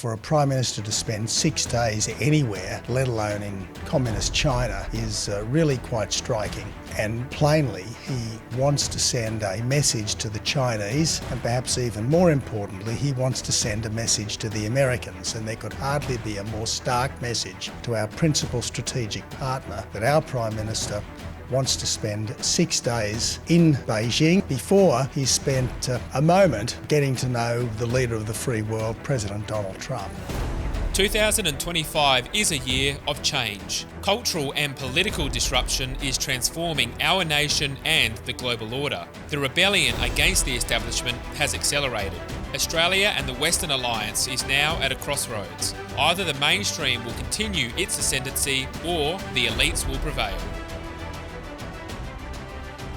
For a Prime Minister to spend 6 days anywhere, let alone in communist China, is really quite striking. And plainly, he wants to send a message to the Chinese, and perhaps even more importantly, he wants to send a message to the Americans. And there could hardly be a more stark message to our principal strategic partner that our Prime Minister wants to spend 6 days in Beijing before he spent a moment getting to know the leader of the free world, President Donald Trump. 2025 is a year of change. Cultural and political disruption is transforming our nation and the global order. The rebellion against the establishment has accelerated. Australia and the Western Alliance is now at a crossroads. Either the mainstream will continue its ascendancy or the elites will prevail.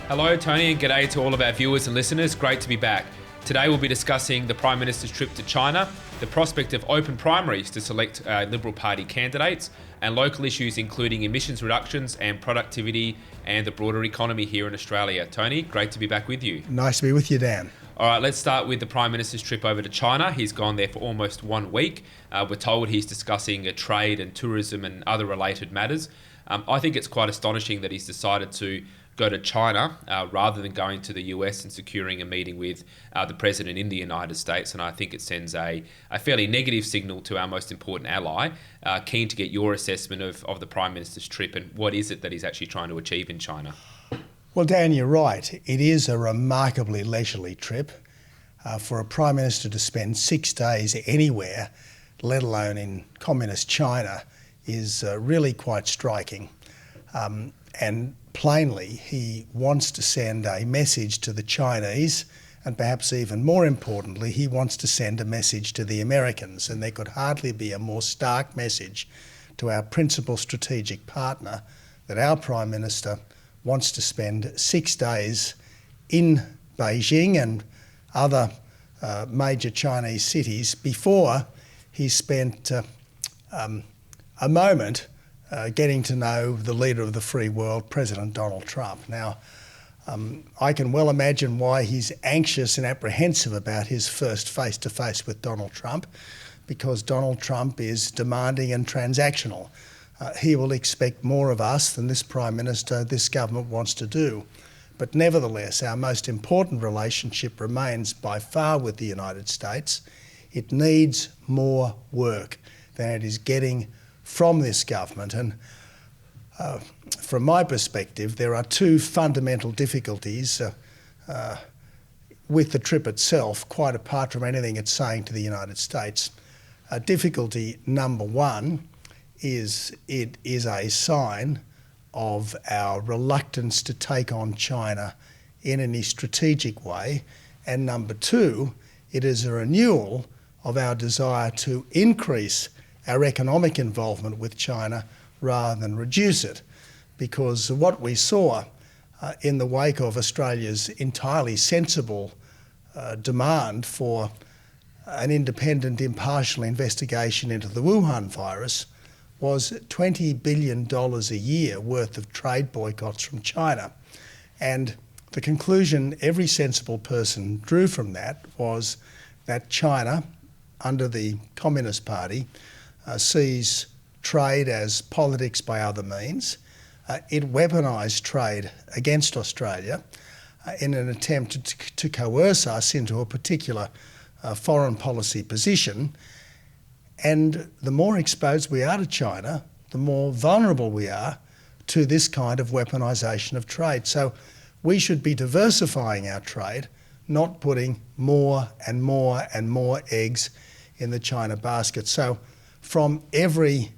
Hello, Tony, and g'day to all of our viewers and listeners. Great to be back. Today we'll be discussing the Prime Minister's trip to China, the prospect of open primaries to select Liberal Party candidates, and local issues including emissions reductions and productivity and the broader economy here in Australia. Tony, great to be back with you. Nice to be with you, Dan. All right, let's start with the Prime Minister's trip over to China. He's gone there for almost 1 week. We're told he's discussing trade and tourism and other related matters. I think it's quite astonishing that he's decided to go to China rather than going to the US and securing a meeting with the President in the United States. And I think it sends a fairly negative signal to our most important ally. Keen to get your assessment of the Prime Minister's trip and what is it that he's actually trying to achieve in China? Well, Dan, you're right. It is a remarkably leisurely trip. For a Prime Minister to spend 6 days anywhere, let alone in communist China, is really quite striking. And plainly, he wants to send a message to the Chinese, and perhaps even more importantly, he wants to send a message to the Americans. And there could hardly be a more stark message to our principal strategic partner that our Prime Minister wants to spend 6 days in Beijing and other major Chinese cities before he spent a moment getting to know the leader of the free world, President Donald Trump. Now, I can well imagine why he's anxious and apprehensive about his first face-to-face with Donald Trump, because Donald Trump is demanding and transactional. He will expect more of us than this Prime Minister, this government wants to do. But nevertheless, our most important relationship remains by far with the United States. It needs more work than it is getting from this government. And from my perspective, there are two fundamental difficulties with the trip itself, quite apart from anything it's saying to the United States. Difficulty number one is it is a sign of our reluctance to take on China in any strategic way. And number two, it is a renewal of our desire to increase our economic involvement with China rather than reduce it. Because what we saw in the wake of Australia's entirely sensible demand for an independent, impartial investigation into the Wuhan virus was $20 billion a year worth of trade boycotts from China. And the conclusion every sensible person drew from that was that China, under the Communist Party, sees trade as politics by other means. It weaponised trade against Australia in an attempt to coerce us into a particular foreign policy position. And the more exposed we are to China, the more vulnerable we are to this kind of weaponisation of trade. So we should be diversifying our trade, not putting more and more and more eggs in the China basket. So from every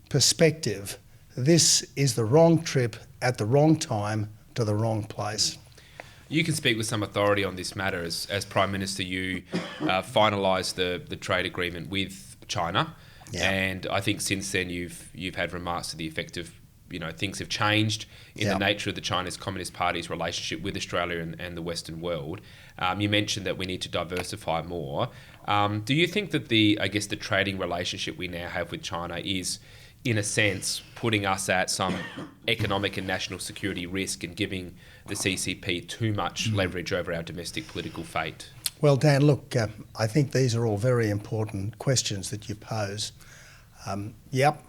perspective, this is the wrong trip at the wrong time to the wrong place. You can speak with some authority on this matter. As Prime Minister, you finalised the trade agreement with China, and I think since then you've had remarks to the effect of, things have changed in the nature of the Chinese Communist Party's relationship with Australia and the Western world. You mentioned that we need to diversify more. Do you think that the trading relationship we now have with China is, in a sense, putting us at some economic and national security risk and giving the CCP too much leverage over our domestic political fate? Well, Dan, look, I think these are all very important questions that you pose. Yep,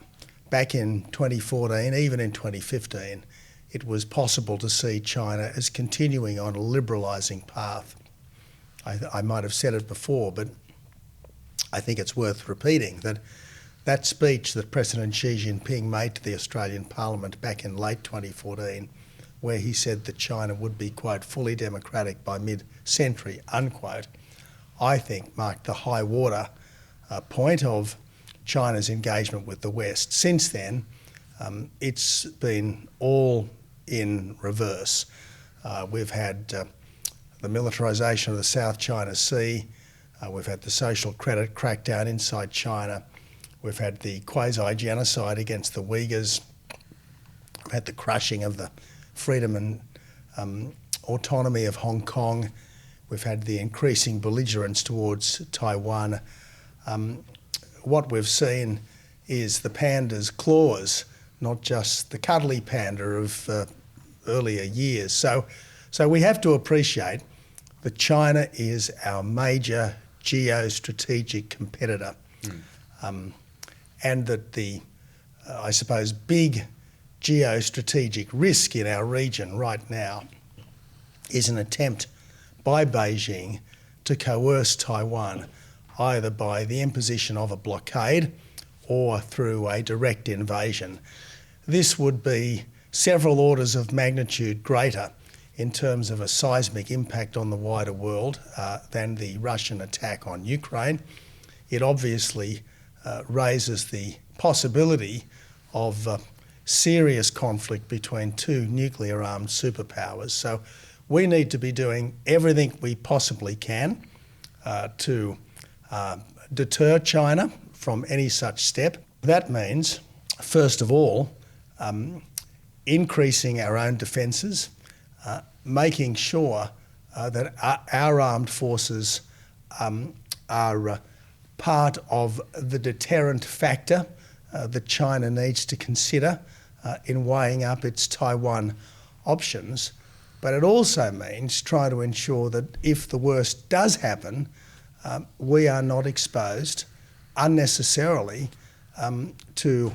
back in 2014, even in 2015, it was possible to see China as continuing on a liberalising path. I might have said it before, but I think it's worth repeating that speech that President Xi Jinping made to the Australian Parliament back in late 2014, where he said that China would be, quote, fully democratic by mid-century, unquote, I think marked the high water point of China's engagement with the West. Since then, it's been all in reverse. We've had the militarisation of the South China Sea. We've had the social credit crackdown inside China. We've had the quasi-genocide against the Uyghurs. We've had the crushing of the freedom and autonomy of Hong Kong. We've had the increasing belligerence towards Taiwan. What we've seen is the panda's claws, not just the cuddly panda of earlier years. So we have to appreciate that China is our major geostrategic competitor. And that the, I suppose, big geostrategic risk in our region right now is an attempt by Beijing to coerce Taiwan, either by the imposition of a blockade or through a direct invasion. This would be several orders of magnitude greater in terms of a seismic impact on the wider world than the Russian attack on Ukraine. It obviously raises the possibility of serious conflict between two nuclear-armed superpowers. So we need to be doing everything we possibly can to deter China from any such step. That means, first of all, increasing our own defences, making sure that our armed forces are part of the deterrent factor that China needs to consider in weighing up its Taiwan options. But it also means trying to ensure that if the worst does happen, we are not exposed unnecessarily to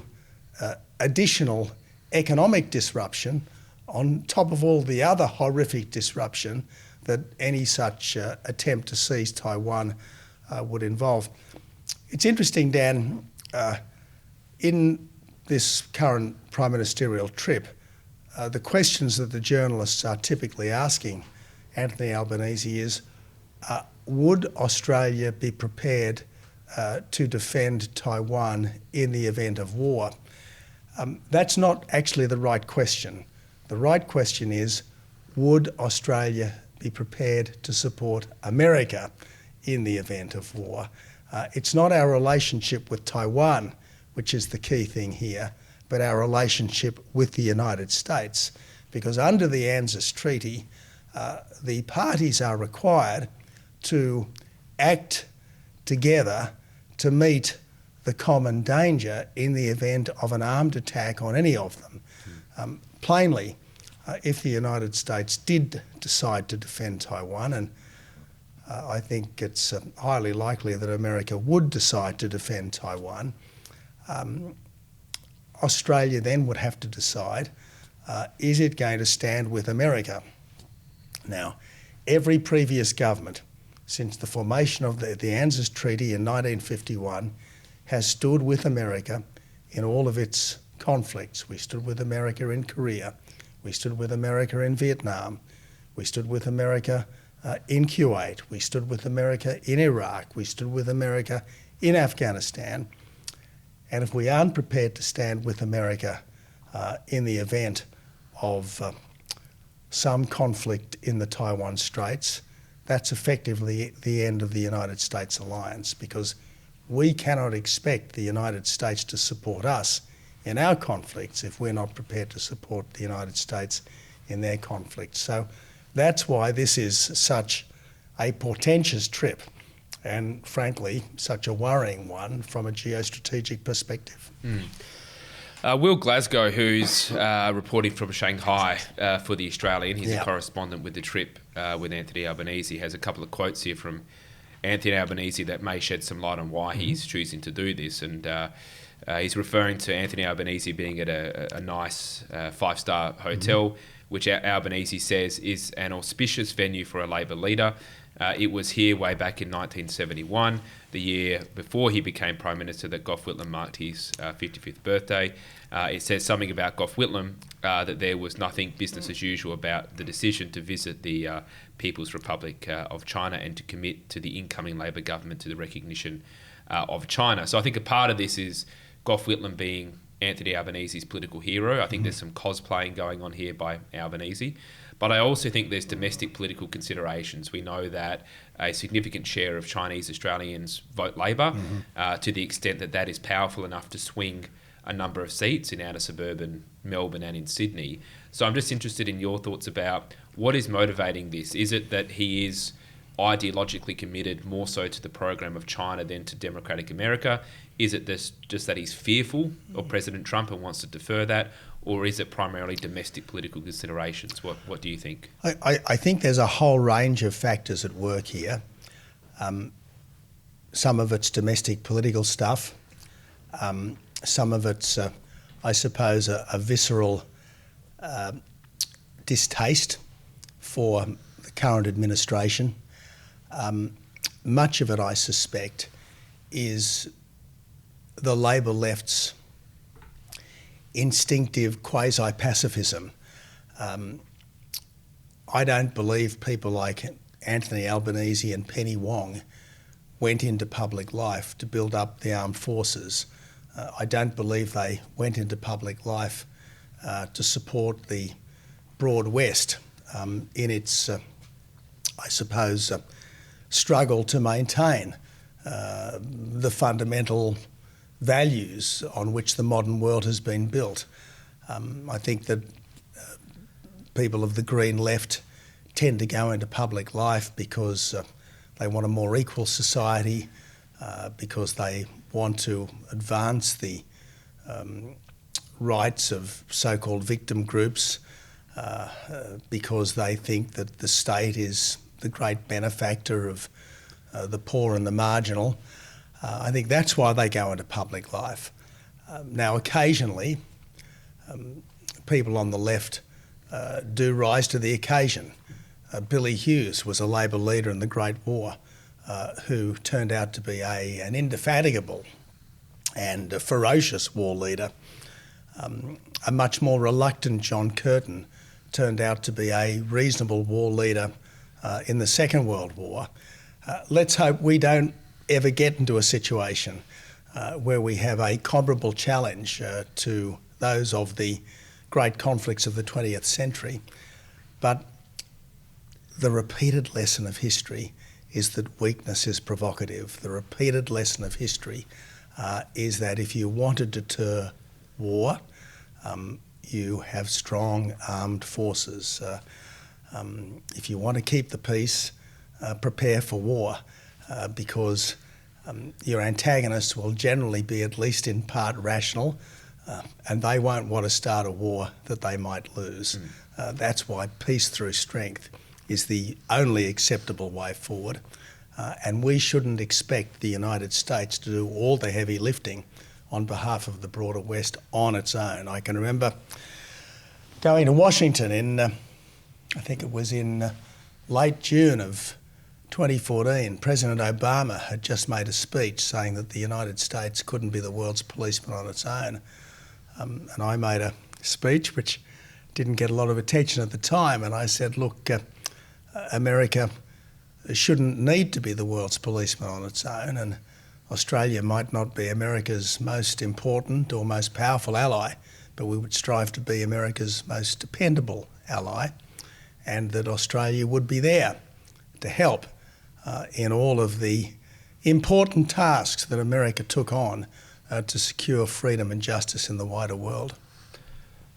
additional economic disruption on top of all the other horrific disruption that any such attempt to seize Taiwan would involve. It's interesting, Dan, in this current prime ministerial trip, the questions that the journalists are typically asking Anthony Albanese is, would Australia be prepared to defend Taiwan in the event of war? That's not actually the right question. The right question is, would Australia be prepared to support America in the event of war? It's not our relationship with Taiwan which is the key thing here, but our relationship with the United States. Because under the ANZUS Treaty, the parties are required to act together to meet the common danger in the event of an armed attack on any of them. Plainly, if the United States did decide to defend Taiwan, and I think it's highly likely that America would decide to defend Taiwan, Australia then would have to decide, is it going to stand with America? Now, every previous government since the formation of the ANZUS Treaty in 1951 has stood with America in all of its conflicts. We stood with America in Korea. We stood with America in Vietnam. We stood with America in Kuwait. We stood with America in Iraq. We stood with America in Afghanistan. And if we aren't prepared to stand with America in the event of some conflict in the Taiwan Straits, that's effectively the end of the United States alliance, because we cannot expect the United States to support us in our conflicts if we're not prepared to support the United States in their conflicts. So that's why this is such a portentous trip and, frankly, such a worrying one from a geostrategic perspective. Will Glasgow, who's reporting from Shanghai for The Australian, he's a correspondent with the trip with Anthony Albanese, has a couple of quotes here from Anthony Albanese that may shed some light on why he's choosing to do this. And he's referring to Anthony Albanese being at a nice five-star hotel, which Albanese says is an auspicious venue for a Labor leader. It was here way back in 1971, the year before he became Prime Minister, that Gough Whitlam marked his 55th birthday. It says something about Gough Whitlam, that there was nothing business as usual about the decision to visit the People's Republic of China and to commit to the incoming Labor government to the recognition of China. So I think a part of this is Gough Whitlam being Anthony Albanese's political hero. I think there's some cosplaying going on here by Albanese. But I also think there's domestic political considerations. We know that a significant share of Chinese Australians vote Labor, to the extent that that is powerful enough to swing a number of seats in outer suburban Melbourne and in Sydney. So I'm just interested in your thoughts about what is motivating this. Is it that he is ideologically committed more so to the program of China than to democratic America? Is it just that he's fearful of President Trump and wants to defer that? Or is it primarily domestic political considerations? What do you think? I think there's a whole range of factors at work here. Some of it's domestic political stuff. Some of it's, I suppose, a visceral distaste for the current administration. Much of it, I suspect, is the Labor left's instinctive quasi-pacifism. I don't believe people like Anthony Albanese and Penny Wong went into public life to build up the armed forces. I don't believe they went into public life to support the broad West in its, I suppose, struggle to maintain the fundamental values on which the modern world has been built. I think that people of the Green left tend to go into public life because they want a more equal society, because they want to advance the rights of so-called victim groups, because they think that the state is the great benefactor of the poor and the marginal. I think that's why they go into public life. Now, occasionally, people on the left do rise to the occasion. Billy Hughes was a Labor leader in the Great War who turned out to be an indefatigable and a ferocious war leader. A much more reluctant John Curtin turned out to be a reasonable war leader in the Second World War. Let's hope we don't ever get into a situation where we have a comparable challenge to those of the great conflicts of the 20th century. But the repeated lesson of history is that weakness is provocative. The repeated lesson of history is that if you want to deter war, you have strong armed forces. If you want to keep the peace, prepare for war, because your antagonists will generally be at least in part rational, and they won't want to start a war that they might lose. That's why peace through strength is the only acceptable way forward. And we shouldn't expect the United States to do all the heavy lifting on behalf of the broader West on its own. I can remember going to Washington in, I think it was in late June of 2014. President Obama had just made a speech saying that the United States couldn't be the world's policeman on its own. And I made a speech which didn't get a lot of attention at the time, and I said, look, America shouldn't need to be the world's policeman on its own, and Australia might not be America's most important or most powerful ally, but we would strive to be America's most dependable ally, and that Australia would be there to help in all of the important tasks that America took on to secure freedom and justice in the wider world.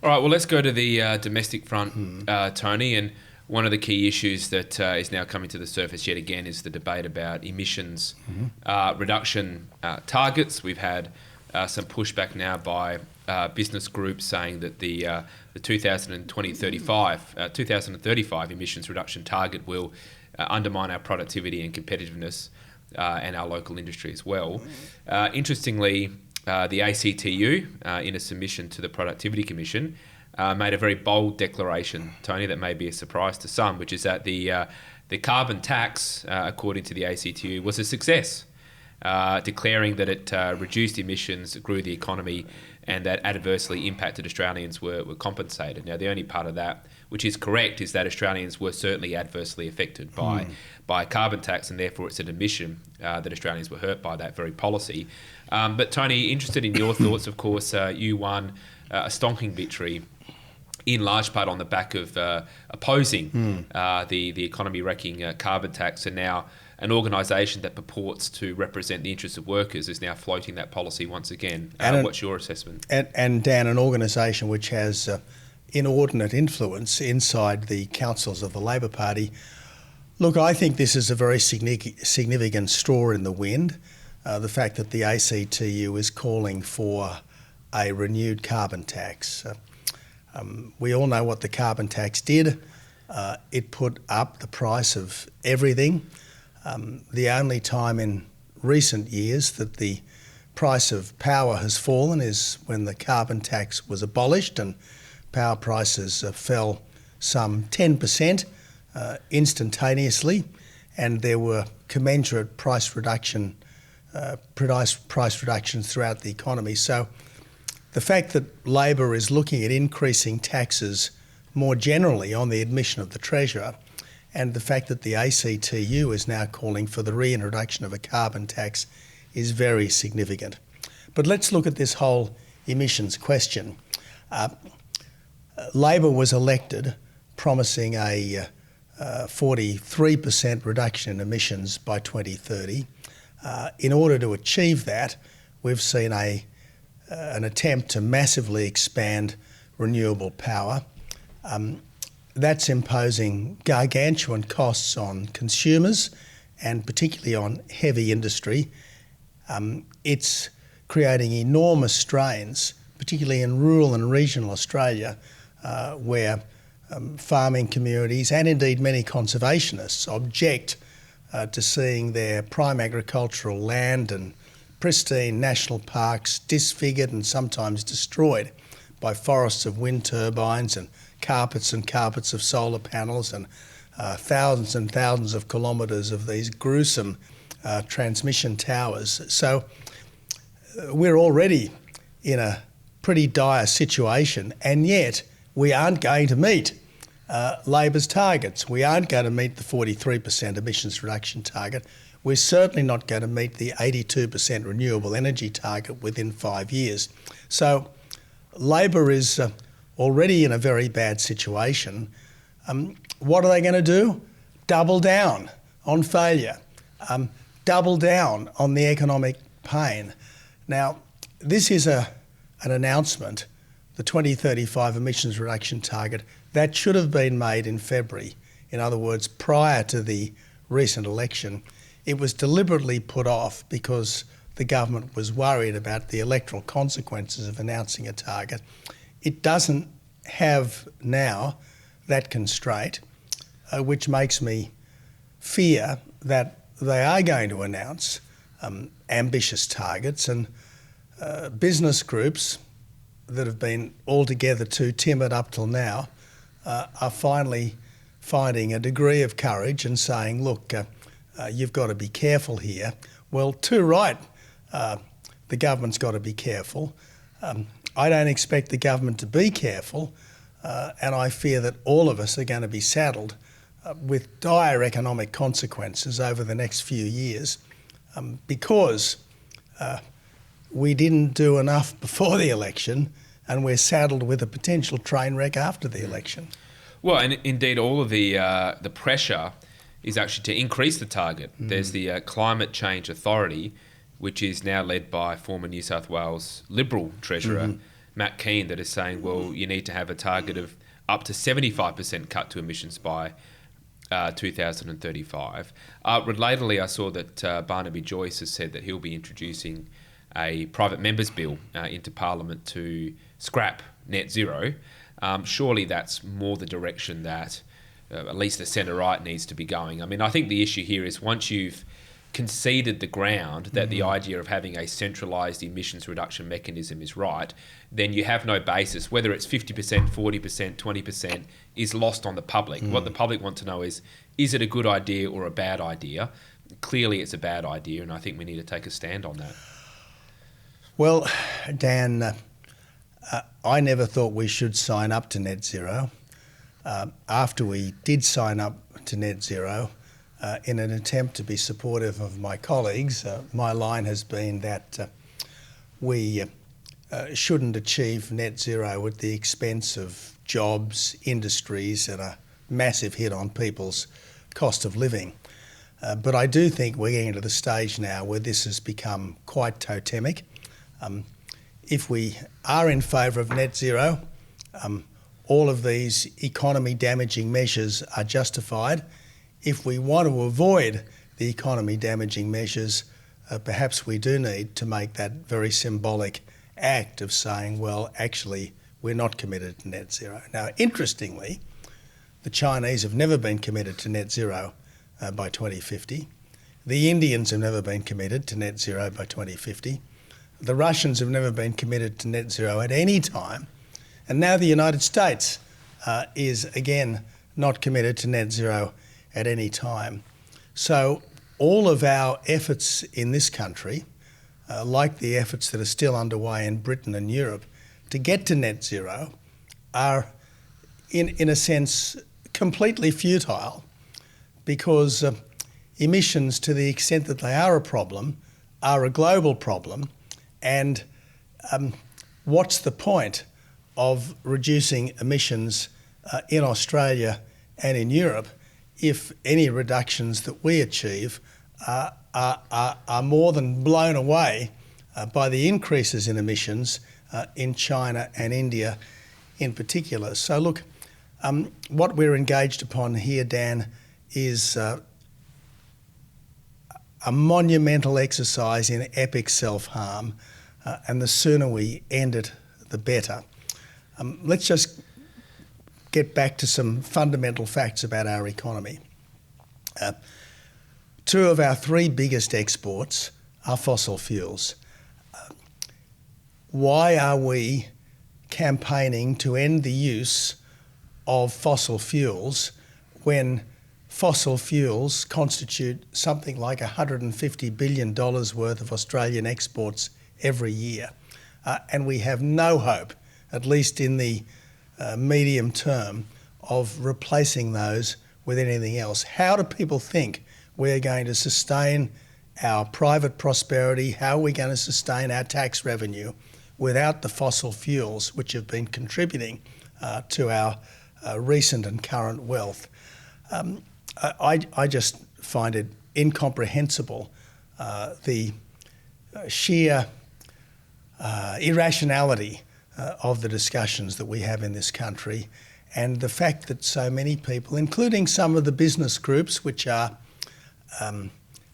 All right, well, let's go to the domestic front, Tony, and one of the key issues that is now coming to the surface yet again is the debate about emissions reduction targets. We've had some pushback now by business groups saying that the 2035 emissions reduction target will undermine our productivity and competitiveness and our local industry as well. Interestingly, the ACTU, in a submission to the Productivity Commission, made a very bold declaration, Tony, that may be a surprise to some, which is that the carbon tax, according to the ACTU, was a success, declaring that it reduced emissions, grew the economy, and that adversely impacted Australians were compensated. Now, the only part of that which is correct is that Australians were certainly adversely affected by carbon tax, and therefore it's an admission that Australians were hurt by that very policy. But Tony, interested in your thoughts, of course, you won a stonking victory in large part on the back of opposing the economy-wrecking carbon tax, and now an organisation that purports to represent the interests of workers is now floating that policy once again. What's your assessment? And Dan, an organisation which has inordinate influence inside the councils of the Labor Party. Look, I think this is a very significant straw in the wind, the fact that the ACTU is calling for a renewed carbon tax. We all know what the carbon tax did. It put up the price of everything. The only time in recent years that the price of power has fallen is when the carbon tax was abolished and power prices fell some 10% instantaneously, and there were commensurate price reductions throughout the economy. So the fact that Labor is looking at increasing taxes more generally on the admission of the Treasurer, and the fact that the ACTU is now calling for the reintroduction of a carbon tax is very significant. But let's look at this whole emissions question. Labor was elected promising a 43% reduction in emissions by 2030. In order to achieve that, we've seen an attempt to massively expand renewable power. That's imposing gargantuan costs on consumers and particularly on heavy industry. It's creating enormous strains, particularly in rural and regional Australia, where farming communities and indeed many conservationists object to seeing their prime agricultural land and pristine national parks disfigured and sometimes destroyed by forests of wind turbines and carpets of solar panels and thousands of kilometres of these gruesome transmission towers. So we're already in a pretty dire situation, and yet we aren't going to meet Labor's targets. We aren't going to meet the 43% emissions reduction target. We're certainly not going to meet the 82% renewable energy target within 5 years. So Labor is already in a very bad situation. What are they going to do? Double down on failure. Double down on the economic pain. Now, this is an announcement, the 2035 emissions reduction target, that should have been made in February. In other words, prior to the recent election. It was deliberately put off because the government was worried about the electoral consequences of announcing a target. It doesn't have now that constraint, which makes me fear that they are going to announce ambitious targets, and business groups that have been altogether too timid up till now are finally finding a degree of courage and saying, look, you've got to be careful here. Well, too right, the government's got to be careful. I don't expect the government to be careful, and I fear that all of us are going to be saddled with dire economic consequences over the next few years because we didn't do enough before the election, and we're saddled with a potential train wreck after the election. Well, and indeed, all of the pressure is actually to increase the target. There's the Climate Change Authority, which is now led by former New South Wales Liberal Treasurer Matt Keane, that is saying, well, you need to have a target of up to 75% cut to emissions by 2035. Relatedly, I saw that Barnaby Joyce has said that he'll be introducing a private member's bill into Parliament to scrap net zero, surely that's more the direction that at least the centre-right needs to be going. I mean, I think the issue here is once you've conceded the ground that the idea of having a centralised emissions reduction mechanism is right, then you have no basis. Whether it's 50%, 40%, 20% is lost on the public. What the public want to know is it a good idea or a bad idea? Clearly it's a bad idea, and I think we need to take a stand on that. Well, Dan, I never thought we should sign up to net zero. After we did sign up to net zero, in an attempt to be supportive of my colleagues, my line has been that we shouldn't achieve net zero at the expense of jobs, industries, and a massive hit on people's cost of living. But I do think we're getting to the stage now where this has become quite totemic. If we are in favour of net zero, all of these economy-damaging measures are justified. If we want to avoid the economy-damaging measures, perhaps we do need to make that very symbolic act of saying, well, actually, we're not committed to net zero. Now, interestingly, the Chinese have never been committed to net zero by 2050. The Indians have never been committed to net zero by 2050. The Russians have never been committed to net zero at any time. And now the United States is, again, not committed to net zero at any time. So all of our efforts in this country, like the efforts that are still underway in Britain and Europe to get to net zero, are in a sense completely futile, because emissions, to the extent that they are a problem, are a global problem. And what's the point of reducing emissions in Australia and in Europe if any reductions that we achieve are more than blown away by the increases in emissions in China and India in particular? So look, what we're engaged upon here, Dan, is a monumental exercise in epic self-harm, and the sooner we end it, the better. Let's just get back to some fundamental facts about our economy. Two of our three biggest exports are fossil fuels. Why are we campaigning to end the use of fossil fuels when fossil fuels constitute something like $150 billion worth of Australian exports every year? And we have no hope, at least in the medium term, of replacing those with anything else. How do people think we're going to sustain our private prosperity? How are we going to sustain our tax revenue without the fossil fuels which have been contributing to our recent and current wealth? I just find it incomprehensible, the sheer irrationality of the discussions that we have in this country, and the fact that so many people, including some of the business groups which are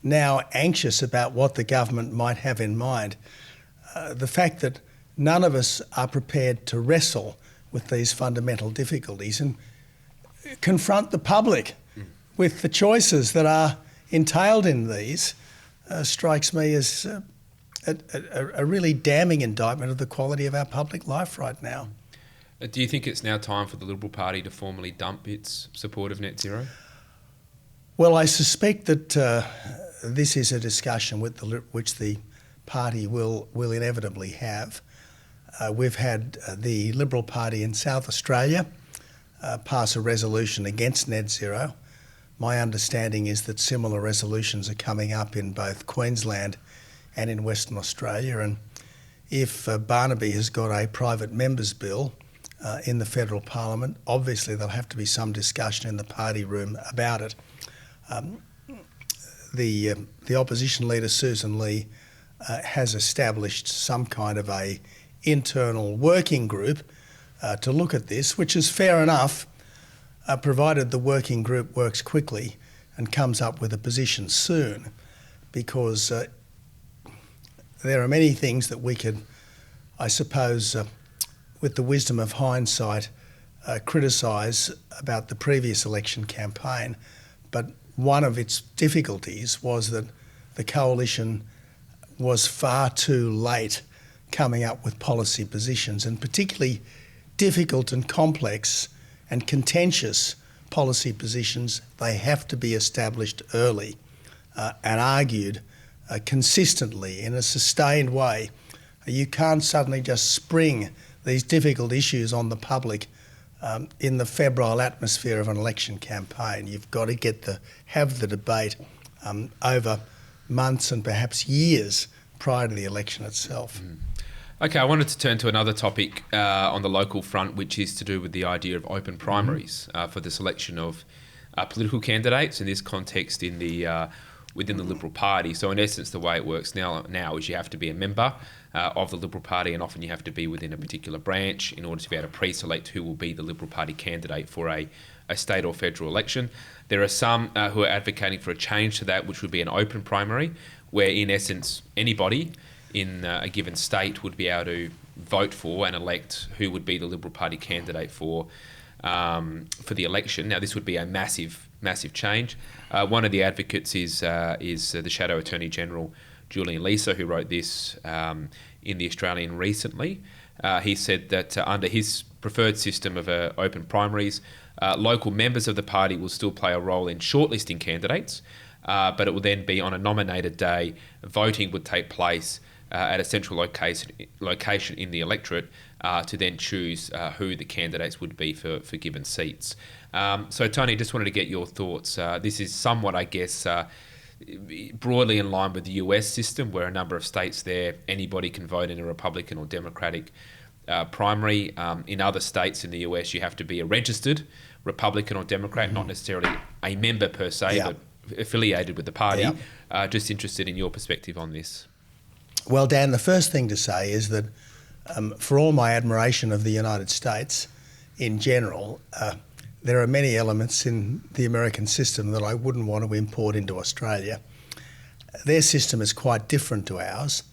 now anxious about what the government might have in mind, the fact that none of us are prepared to wrestle with these fundamental difficulties and confront the public with the choices that are entailed in these strikes me as a really damning indictment of the quality of our public life right now. Do you think it's now time for the Liberal Party to formally dump its support of net zero? Well, I suspect that this is a discussion which the party will inevitably have. We've had the Liberal Party in South Australia pass a resolution against net zero. My understanding is that similar resolutions are coming up in both Queensland and in Western Australia. And if Barnaby has got a private member's bill in the federal parliament, obviously there'll have to be some discussion in the party room about it. The opposition leader, Susan Lee, has established some kind of a internal working group to look at this, which is fair enough, provided the working group works quickly and comes up with a position soon, because there are many things that we could, I suppose, with the wisdom of hindsight, criticise about the previous election campaign. But one of its difficulties was that the coalition was far too late coming up with policy positions, and particularly difficult and complex and contentious policy positions. They have to be established early and argued consistently in a sustained way. You can't suddenly just spring these difficult issues on the public in the febrile atmosphere of an election campaign. You've got to have the debate over months and perhaps years prior to the election itself. Okay, I wanted to turn to another topic on the local front, which is to do with the idea of open primaries for the selection of political candidates, in this context within the Liberal Party. So in essence, the way it works now is you have to be a member of the Liberal Party, and often you have to be within a particular branch in order to be able to pre-select who will be the Liberal Party candidate for a state or federal election. There are some who are advocating for a change to that, which would be an open primary, where in essence anybody in a given state would be able to vote for and elect who would be the Liberal Party candidate for the election. Now, this would be a massive change. One of the advocates is the Shadow Attorney General, Julian Leeser, who wrote this in The Australian recently. He said that under his preferred system of open primaries, local members of the party will still play a role in shortlisting candidates, but it will then be on a nominated day. Voting would take place at a central location in the electorate to then choose who the candidates would be for given seats. So, Tony, just wanted to get your thoughts. This is somewhat, I guess, broadly in line with the US system, where a number of states there, anybody can vote in a Republican or Democratic primary. In other states in the US, you have to be a registered Republican or Democrat, not necessarily a member per se, but affiliated with the party. Just interested in your perspective on this. Well, Dan, the first thing to say is that for all my admiration of the United States in general, there are many elements in the American system that I wouldn't want to import into Australia. Their system is quite different to ours,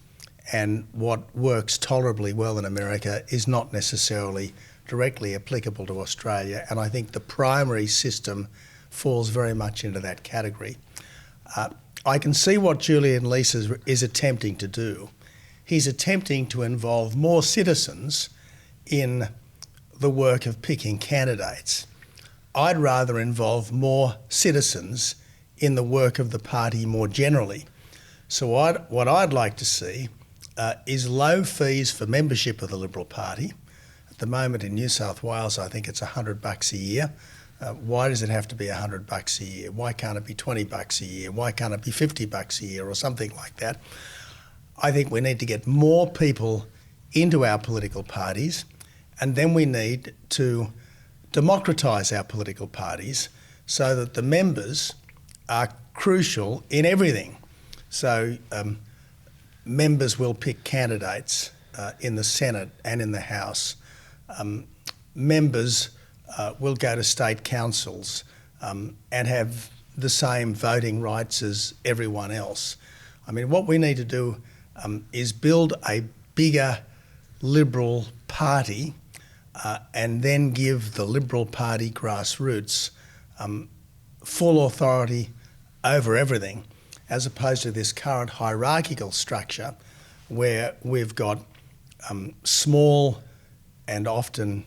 and what works tolerably well in America is not necessarily directly applicable to Australia, and I think the primary system falls very much into that category. I can see what Julian Leeser is attempting to do. He's attempting to involve more citizens in the work of picking candidates. I'd rather involve more citizens in the work of the party more generally. So what I'd like to see is low fees for membership of the Liberal Party. At the moment in New South Wales, I think it's $100 a year. Why does it have to be $100 a year? Why can't it be $20 a year? Why can't it be $50 a year or something like that? I think we need to get more people into our political parties, and then we need to democratise our political parties so that the members are crucial in everything. So members will pick candidates in the Senate and in the House. Members will go to state councils and have the same voting rights as everyone else. I mean, what we need to do is build a bigger Liberal Party and then give the Liberal Party grassroots full authority over everything, as opposed to this current hierarchical structure where we've got small and often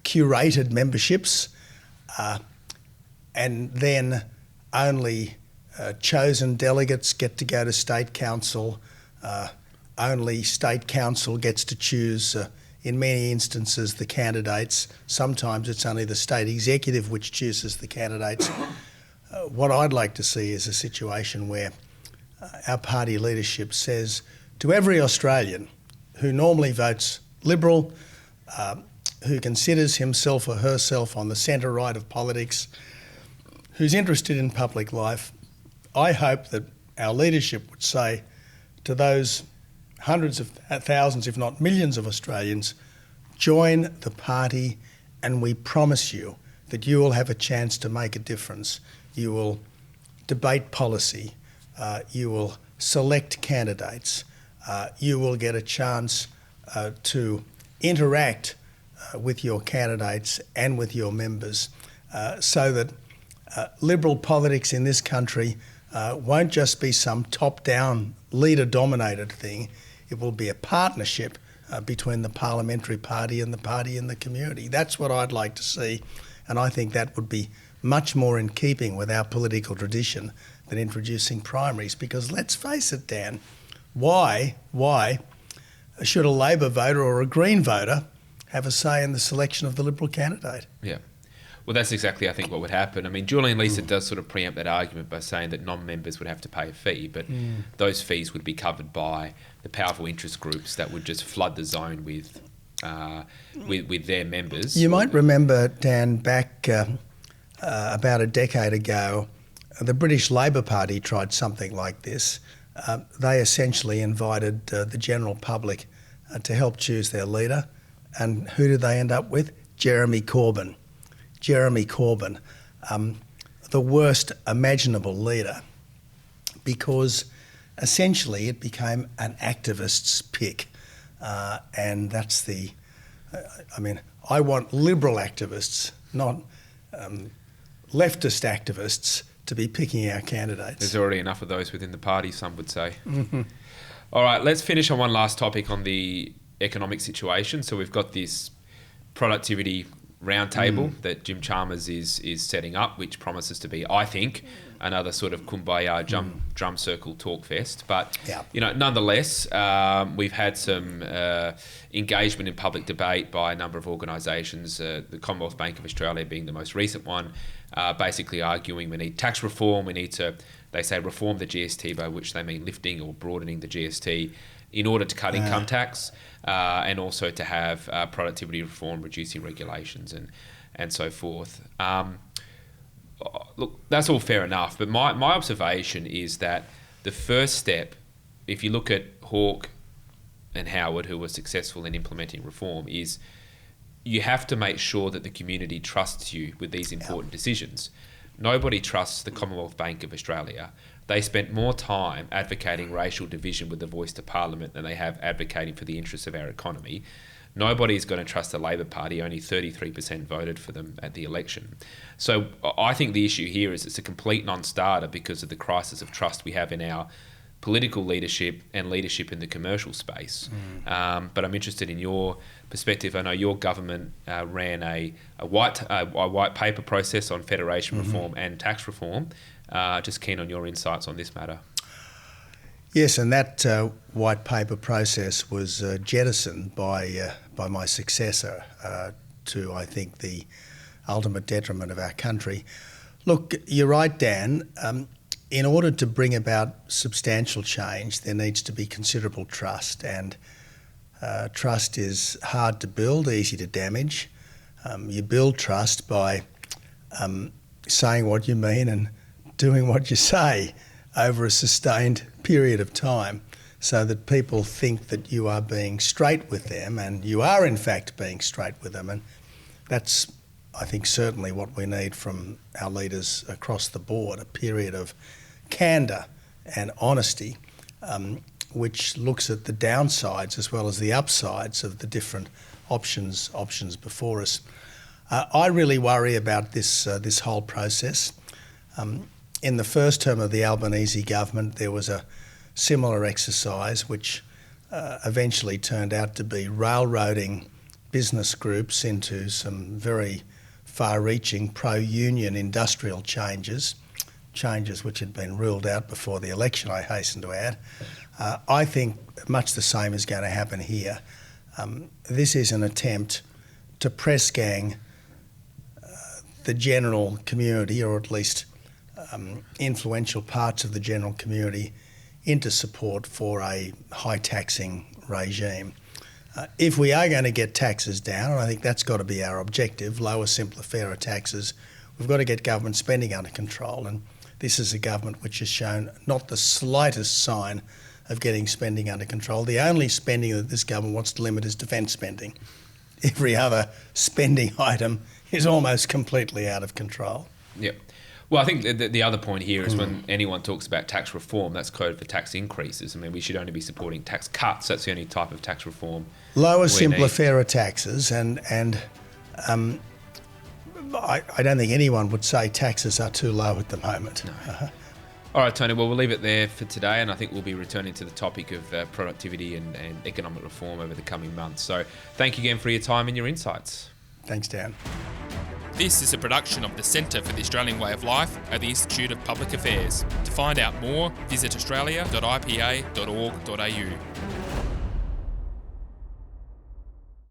curated memberships, and then only chosen delegates get to go to State Council. Only State Council gets to choose, in many instances, the candidates. Sometimes it's only the State Executive which chooses the candidates. What I'd like to see is a situation where our party leadership says to every Australian who normally votes Liberal, who considers himself or herself on the centre right of politics, who's interested in public life, I hope that our leadership would say to those hundreds of thousands, if not millions of Australians, join the party and we promise you that you will have a chance to make a difference. You will debate policy, you will select candidates, you will get a chance to interact with your candidates and with your members so that Liberal politics in this country won't just be some top-down, leader-dominated thing. It will be a partnership between the parliamentary party and the party in the community. That's what I'd like to see, and I think that would be much more in keeping with our political tradition than introducing primaries. Because let's face it, Dan, why should a Labor voter or a Green voter have a say in the selection of the Liberal candidate? Yeah. Well, that's exactly, I think, what would happen. I mean, Julian Leeser does sort of preempt that argument by saying that non-members would have to pay a fee, but those fees would be covered by the powerful interest groups that would just flood the zone with their members. You might remember, Dan, back about a decade ago, the British Labor Party tried something like this. They essentially invited the general public to help choose their leader, and who did they end up with? Jeremy Corbyn. Jeremy Corbyn, the worst imaginable leader, because essentially it became an activist's pick. And that's the, I want Liberal activists, not leftist activists, to be picking our candidates. There's already enough of those within the party, some would say. Mm-hmm. All right, let's finish on one last topic on the economic situation. So we've got this productivity roundtable that Jim Chalmers is setting up, which promises to be, I think, another sort of kumbaya drum circle talk fest. But nonetheless, we've had some engagement in public debate by a number of organisations. The Commonwealth Bank of Australia being the most recent one, basically arguing we need tax reform. We need to, they say, reform the GST, by which they mean lifting or broadening the GST in order to cut income tax. And also to have productivity reform, reducing regulations and so forth. Look, that's all fair enough, but my observation is that the first step, if you look at Hawke and Howard, who were successful in implementing reform, is you have to make sure that the community trusts you with these important decisions. Nobody trusts the Commonwealth Bank of Australia. They spent more time advocating racial division with the voice to Parliament than they have advocating for the interests of our economy. Nobody's going to trust the Labor Party. Only 33% voted for them at the election. So I think the issue here is it's a complete non-starter because of the crisis of trust we have in our political leadership and leadership in the commercial space. But I'm interested in your perspective. I know your government ran a white paper process on federation reform and tax reform. Just keen on your insights on this matter. Yes, and that white paper process was jettisoned by my successor to, I think, the ultimate detriment of our country. Look, you're right, Dan. In order to bring about substantial change, there needs to be considerable trust, and trust is hard to build, easy to damage. You build trust by saying what you mean and doing what you say over a sustained period of time, so that people think that you are being straight with them, and you are in fact being straight with them. And that's, I think, certainly what we need from our leaders across the board, a period of candour and honesty, which looks at the downsides as well as the upsides of the different options before us. I really worry about this whole process. In the first term of the Albanese government, there was a similar exercise which eventually turned out to be railroading business groups into some very far-reaching pro-union industrial changes which had been ruled out before the election, I hasten to add. I think much the same is going to happen here. This is an attempt to press gang the general community, or at least influential parts of the general community, into support for a high taxing regime. If we are going to get taxes down, and I think that's got to be our objective, lower, simpler, fairer taxes, we've got to get government spending under control. And this is a government which has shown not the slightest sign of getting spending under control. The only spending that this government wants to limit is defence spending. Every other spending item is almost completely out of control. Yep. Well, I think the other point here is when anyone talks about tax reform, that's code for tax increases. I mean, we should only be supporting tax cuts. That's the only type of tax reform. Lower, simpler, fairer taxes, and I don't think anyone would say taxes are too low at the moment. No. All right, Tony, well, we'll leave it there for today, and I think we'll be returning to the topic of productivity and economic reform over the coming months. So thank you again for your time and your insights. Thanks, Dan. This is a production of the Centre for the Australian Way of Life at the Institute of Public Affairs. To find out more, visit australia.ipa.org.au.